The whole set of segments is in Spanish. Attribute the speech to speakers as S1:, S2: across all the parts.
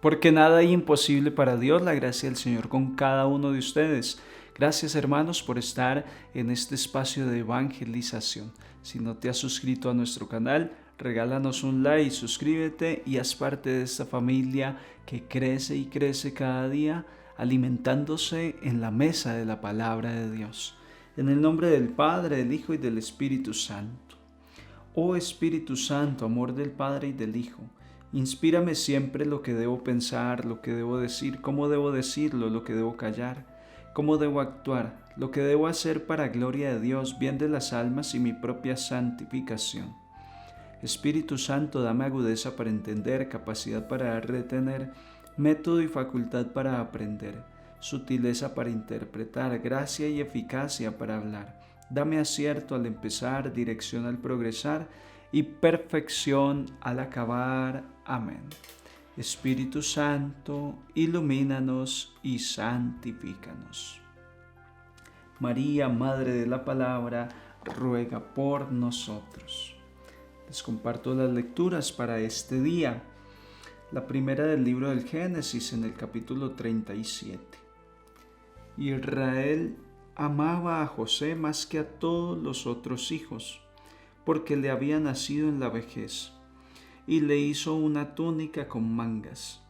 S1: porque nada hay imposible para Dios. La gracia del Señor con cada uno de ustedes. Gracias, hermanos, por estar en este espacio de evangelización. Si no te has suscrito a nuestro canal, regálanos un like, suscríbete y haz parte de esta familia que crece y crece cada día, alimentándose en la mesa de la palabra de Dios. En el nombre del Padre, del Hijo y del Espíritu Santo. Oh Espíritu Santo, amor del Padre y del Hijo, inspírame siempre lo que debo pensar, lo que debo decir, cómo debo decirlo, lo que debo callar, cómo debo actuar, lo que debo hacer para gloria de Dios, bien de las almas y mi propia santificación. Espíritu Santo, dame agudeza para entender, capacidad para retener, método y facultad para aprender, sutileza para interpretar, gracia y eficacia para hablar. Dame acierto al empezar, dirección al progresar y perfección al acabar. Amén. Espíritu Santo, ilumínanos y santifícanos. María, Madre de la Palabra, ruega por nosotros. Les comparto las lecturas para este día. La primera del libro del Génesis en el capítulo 37. Israel amaba a José más que a todos los otros hijos, porque le había nacido en la vejez, y le hizo una túnica con mangas.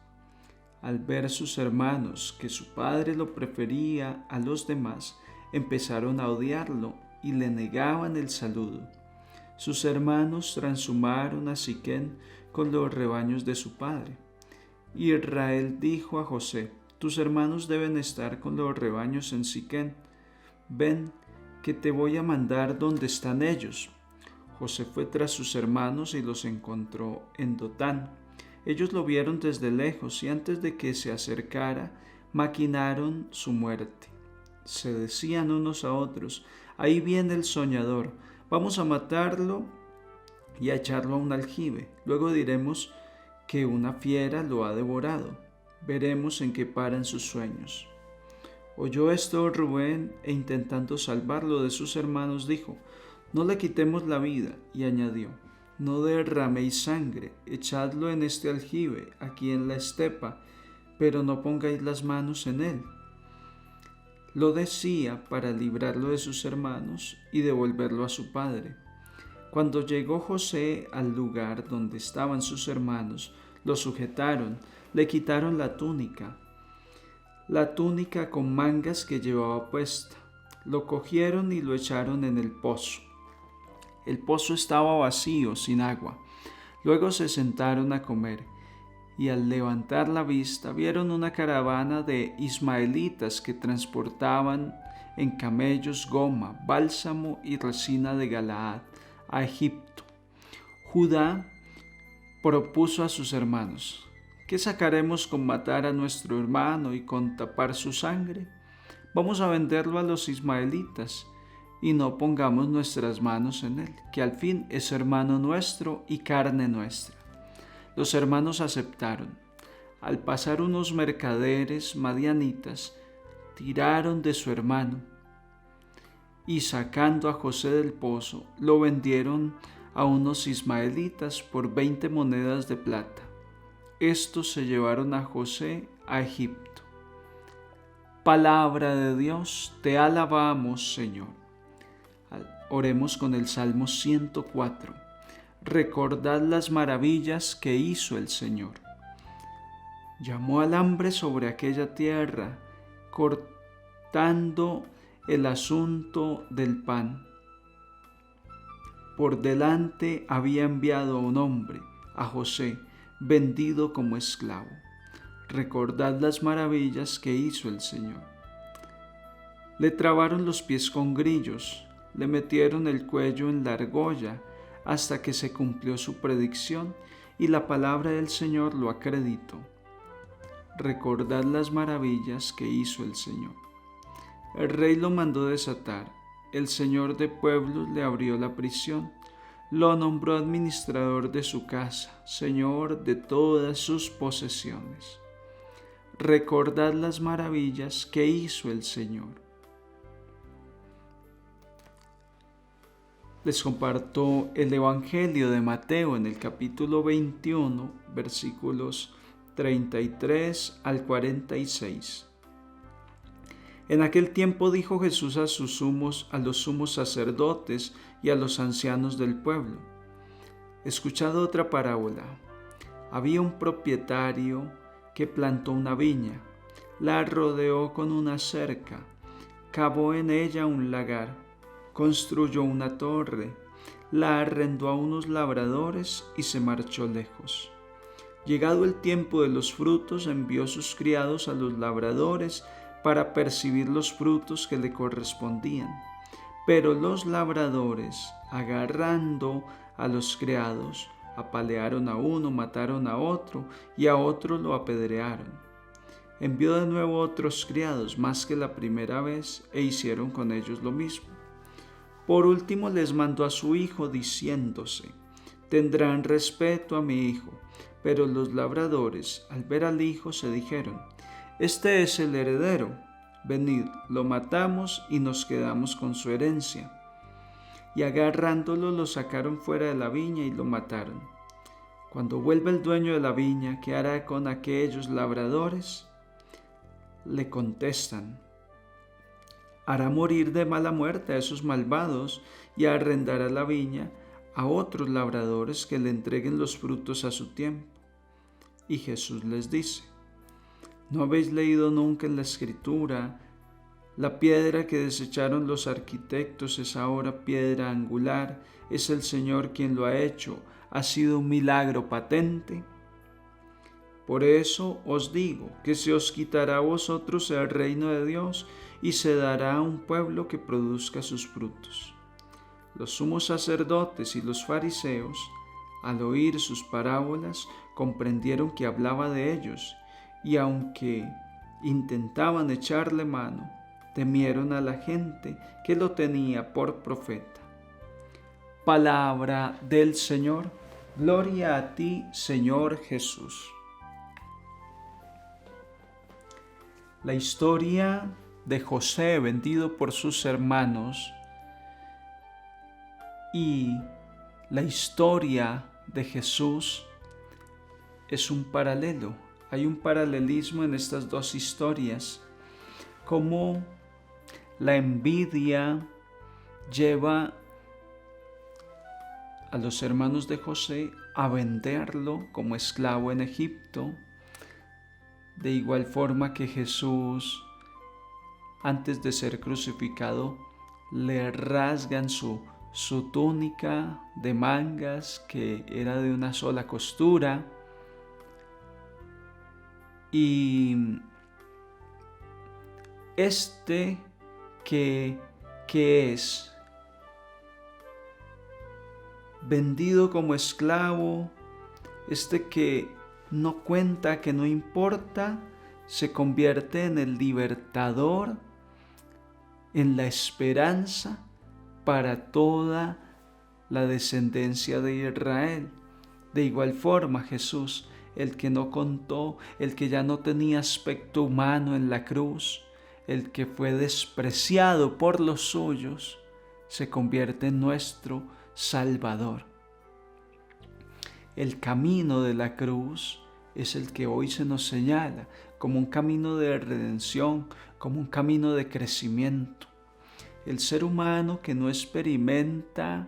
S1: Al ver sus hermanos que su padre lo prefería a los demás, empezaron a odiarlo y le negaban el saludo. Sus hermanos transhumaron a Siquem con los rebaños de su padre. Israel dijo a José: tus hermanos deben estar con los rebaños en Siquem. Ven, que te voy a mandar donde están ellos. José fue tras sus hermanos y los encontró en Dotán. Ellos lo vieron desde lejos y antes de que se acercara, maquinaron su muerte. Se decían unos a otros: ahí viene el soñador, vamos a matarlo y a echarlo a un aljibe. Luego diremos que una fiera lo ha devorado. Veremos en qué paran sus sueños. Oyó esto Rubén e intentando salvarlo de sus hermanos dijo: no le quitemos la vida, y añadió: no derraméis sangre, echadlo en este aljibe, aquí en la estepa, pero no pongáis las manos en él. Lo decía para librarlo de sus hermanos y devolverlo a su padre. Cuando llegó José al lugar donde estaban sus hermanos, lo sujetaron, le quitaron la túnica con mangas que llevaba puesta. Lo cogieron y lo echaron en el pozo. El pozo estaba vacío, sin agua. Luego se sentaron a comer, y al levantar la vista vieron una caravana de ismaelitas que transportaban en camellos goma, bálsamo y resina de Galaad a Egipto. Judá propuso a sus hermanos: ¿qué sacaremos con matar a nuestro hermano y con tapar su sangre? Vamos a venderlo a los ismaelitas y no pongamos nuestras manos en él, que al fin es hermano nuestro y carne nuestra. Los hermanos aceptaron. Al pasar unos mercaderes madianitas, tiraron de su hermano y sacando a José del pozo, lo vendieron a unos ismaelitas por 20 monedas de plata. Estos se llevaron a José a Egipto. Palabra de Dios, te alabamos, Señor. Oremos con el Salmo 104. Recordad las maravillas que hizo el Señor. Llamó al hambre sobre aquella tierra, cortando el asunto del pan. Por delante había enviado a un hombre, a José, vendido como esclavo. Recordad las maravillas que hizo el Señor. Le trabaron los pies con grillos, le metieron el cuello en la argolla, hasta que se cumplió su predicción y la palabra del Señor lo acreditó. Recordad las maravillas que hizo el Señor. El rey lo mandó desatar, el Señor de pueblos le abrió la prisión, lo nombró administrador de su casa, Señor de todas sus posesiones. Recordad las maravillas que hizo el Señor. Les comparto el Evangelio de Mateo en el capítulo 21, versículos 33 al 46. En aquel tiempo dijo Jesús a los sumos sacerdotes y a los ancianos del pueblo: escuchad otra parábola. Había un propietario que plantó una viña, la rodeó con una cerca, cavó en ella un lagar, construyó una torre, la arrendó a unos labradores y se marchó lejos. Llegado el tiempo de los frutos, envió sus criados a los labradores para percibir los frutos que le correspondían. Pero los labradores, agarrando a los criados, apalearon a uno, mataron a otro y a otro lo apedrearon. Envió de nuevo otros criados, más que la primera vez, e hicieron con ellos lo mismo. Por último les mandó a su hijo, diciéndose: tendrán respeto a mi hijo. Pero los labradores, al ver al hijo, se dijeron: este es el heredero, venid, lo matamos y nos quedamos con su herencia. Y agarrándolo lo sacaron fuera de la viña y lo mataron. Cuando vuelva el dueño de la viña, ¿qué hará con aquellos labradores? Le contestan: hará morir de mala muerte a esos malvados y arrendará la viña a otros labradores que le entreguen los frutos a su tiempo. Y Jesús les dice: ¿no habéis leído nunca en la Escritura: la piedra que desecharon los arquitectos es ahora piedra angular, es el Señor quien lo ha hecho, ha sido un milagro patente? Por eso os digo que se os quitará a vosotros el reino de Dios y se dará a un pueblo que produzca sus frutos. Los sumos sacerdotes y los fariseos, al oír sus parábolas, comprendieron que hablaba de ellos, y aunque intentaban echarle mano, temieron a la gente que lo tenía por profeta. Palabra del Señor. Gloria a ti, Señor Jesús. La historia de José vendido por sus hermanos y la historia de Jesús es un paralelo. Hay un paralelismo en estas dos historias, como la envidia lleva a los hermanos de José a venderlo como esclavo en Egipto, de igual forma que Jesús, antes de ser crucificado, le rasgan su túnica de mangas, que era de una sola costura, y que es vendido como esclavo, que no cuenta, que no importa, se convierte en el libertador, en la esperanza para toda la descendencia de Israel. De igual forma, Jesús, el que no contó, el que ya no tenía aspecto humano en la cruz, el que fue despreciado por los suyos, se convierte en nuestro Salvador. El camino de la cruz es el que hoy se nos señala como un camino de redención, como un camino de crecimiento. El ser humano que no experimenta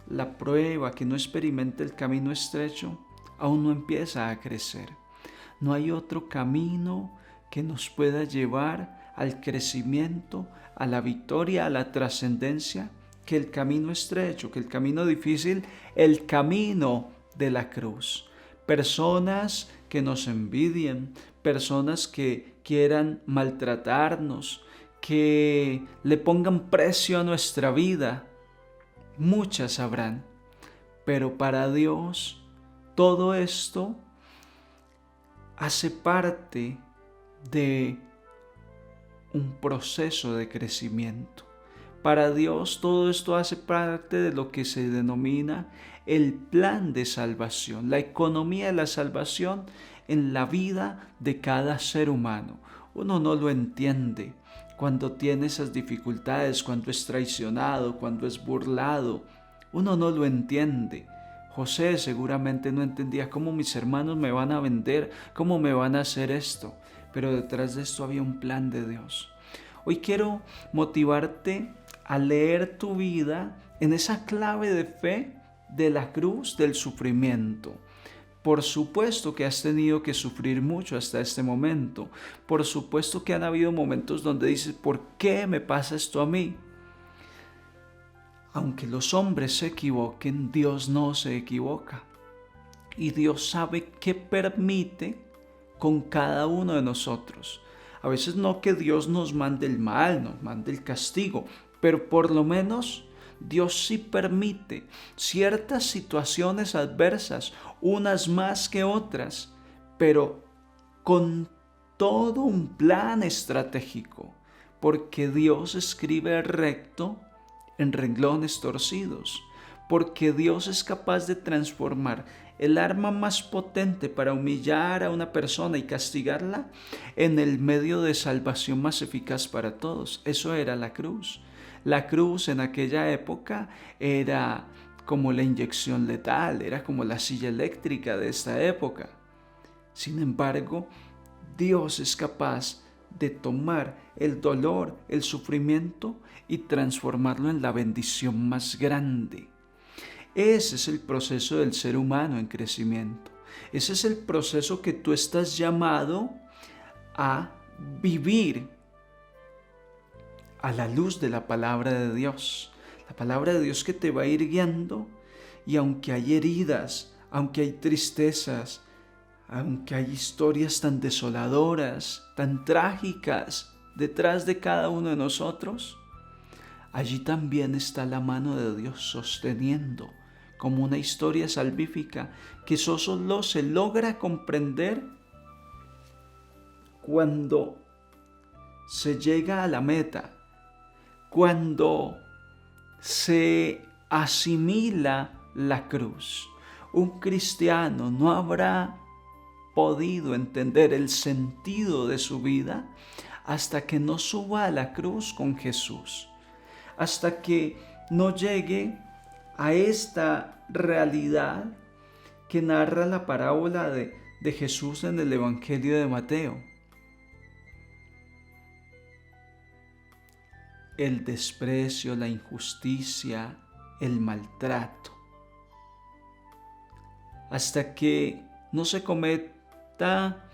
S1: la prueba, que no experimenta el camino estrecho, aún no empieza a crecer. No hay otro camino que nos pueda llevar al crecimiento, a la victoria, a la trascendencia, que el camino estrecho, que el camino difícil, el camino de la cruz. Personas que nos envidien, personas que quieran maltratarnos, que le pongan precio a nuestra vida, muchas habrán, pero para Dios todo esto hace parte de un proceso de crecimiento. Para Dios todo esto hace parte de lo que se denomina el plan de salvación, la economía de la salvación en la vida de cada ser humano. Uno no lo entiende cuando tiene esas dificultades, cuando es traicionado, cuando es burlado. Uno no lo entiende José seguramente no entendía cómo mis hermanos me van a vender, cómo me van a hacer esto, pero detrás de esto había un plan de Dios. Hoy quiero motivarte a leer tu vida en esa clave de fe de la cruz del sufrimiento. Por supuesto que has tenido que sufrir mucho hasta este momento. Por supuesto que han habido momentos donde dices, ¿por qué me pasa esto a mí? Aunque los hombres se equivoquen, Dios no se equivoca. Y Dios sabe qué permite con cada uno de nosotros. A veces no que Dios nos mande el mal, nos mande el castigo, pero por lo menos Dios sí permite ciertas situaciones adversas, unas más que otras, pero con todo un plan estratégico, porque Dios escribe recto en renglones torcidos, porque Dios es capaz de transformar el arma más potente para humillar a una persona y castigarla en el medio de salvación más eficaz para todos. Eso era la cruz. La cruz en aquella época era como la inyección letal, era como la silla eléctrica de esta época. Sin embargo, Dios es capaz de tomar el dolor, el sufrimiento y transformarlo en la bendición más grande. Ese es el proceso del ser humano en crecimiento. Ese es el proceso que tú estás llamado a vivir a la luz de la palabra de Dios. La palabra de Dios que te va a ir guiando, y aunque hay heridas, aunque hay tristezas, aunque hay historias tan desoladoras, tan trágicas detrás de cada uno de nosotros, allí también está la mano de Dios sosteniendo, como una historia salvífica que solo se logra comprender cuando se llega a la meta, cuando se asimila la cruz. Un cristiano no habrá podido entender el sentido de su vida hasta que no suba a la cruz con Jesús, hasta que no llegue a esta realidad que narra la parábola de Jesús en el Evangelio de Mateo. El desprecio, la injusticia, el maltrato. Hasta que no se cometa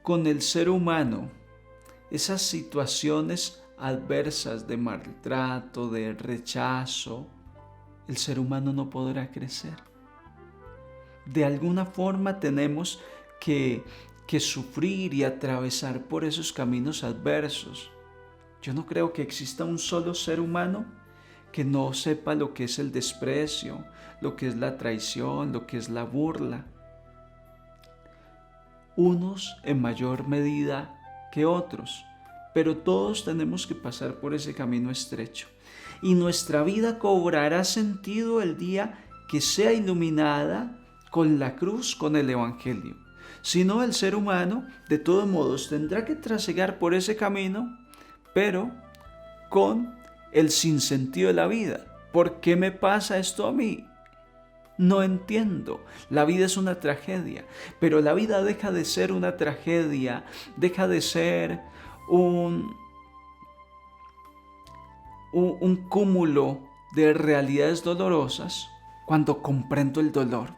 S1: con el ser humano esas situaciones adversas de maltrato, de rechazo, el ser humano no podrá crecer. De alguna forma tenemos que sufrir y atravesar por esos caminos adversos. Yo no creo que exista un solo ser humano que no sepa lo que es el desprecio, lo que es la traición, lo que es la burla. Unos en mayor medida que otros, pero todos tenemos que pasar por ese camino estrecho. Y nuestra vida cobrará sentido el día que sea iluminada con la cruz, con el Evangelio. Si no, el ser humano, de todos modos, tendrá que trasegar por ese camino, pero con el sinsentido de la vida. ¿Por qué me pasa esto a mí? No entiendo. La vida es una tragedia, pero la vida deja de ser una tragedia, deja de ser un cúmulo de realidades dolorosas cuando comprendo el dolor.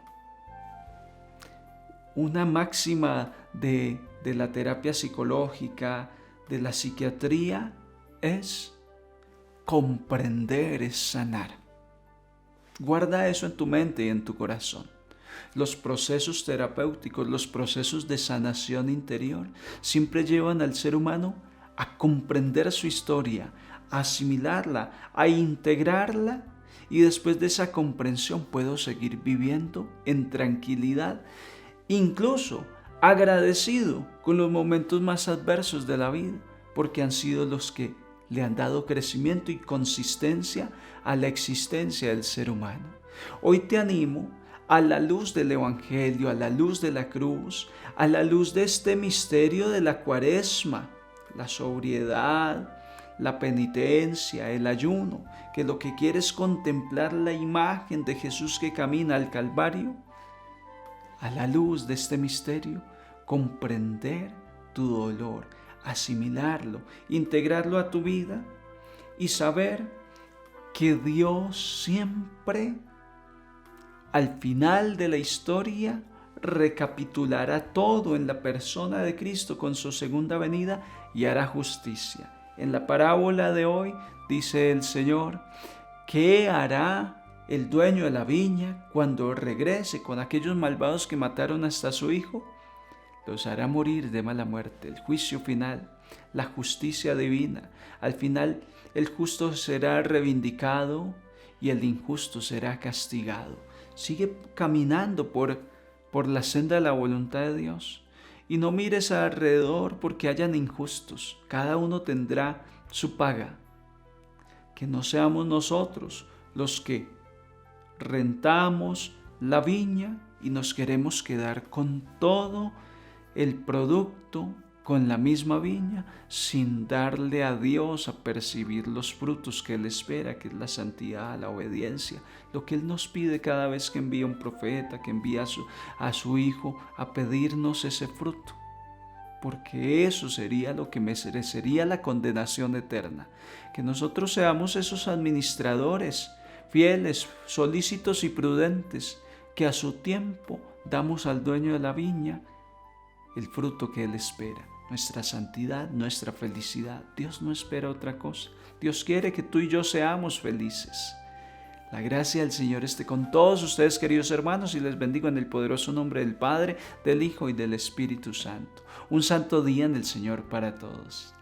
S1: Una máxima de la terapia psicológica, de la psiquiatría, es comprender es sanar. Guarda eso en tu mente y en tu corazón. Los procesos terapéuticos, los procesos de sanación interior, siempre llevan al ser humano a comprender su historia, a asimilarla, a integrarla, y después de esa comprensión puedo seguir viviendo en tranquilidad, incluso agradecido con los momentos más adversos de la vida, porque han sido los que le han dado crecimiento y consistencia a la existencia del ser humano. Hoy te animo, a la luz del Evangelio, a la luz de la cruz, a la luz de este misterio de la Cuaresma, la sobriedad, la penitencia, el ayuno, que lo que quiere es contemplar la imagen de Jesús que camina al Calvario, a la luz de este misterio, comprender tu dolor, asimilarlo, integrarlo a tu vida y saber que Dios siempre, al final de la historia, recapitulará todo en la persona de Cristo con su segunda venida y hará justicia. En la parábola de hoy dice el Señor, ¿qué hará el dueño de la viña cuando regrese con aquellos malvados que mataron hasta su hijo? Los hará morir de mala muerte, el juicio final, la justicia divina. Al final el justo será reivindicado y el injusto será castigado. Sigue caminando por la senda de la voluntad de Dios y no mires alrededor porque hayan injustos. Cada uno tendrá su paga. Que no seamos nosotros los que rentamos la viña y nos queremos quedar con todo el producto, con la misma viña, sin darle a Dios a percibir los frutos que Él espera, que es la santidad, la obediencia, lo que Él nos pide cada vez que envía un profeta, que envía a su Hijo a pedirnos ese fruto. Porque eso sería lo que merecería la condenación eterna. Que nosotros seamos esos administradores fieles, solícitos y prudentes, que a su tiempo damos al dueño de la viña el fruto que Él espera. Nuestra santidad, nuestra felicidad. Dios no espera otra cosa. Dios quiere que tú y yo seamos felices. La gracia del Señor esté con todos ustedes, queridos hermanos, y les bendigo en el poderoso nombre del Padre, del Hijo y del Espíritu Santo. Un santo día en el Señor para todos.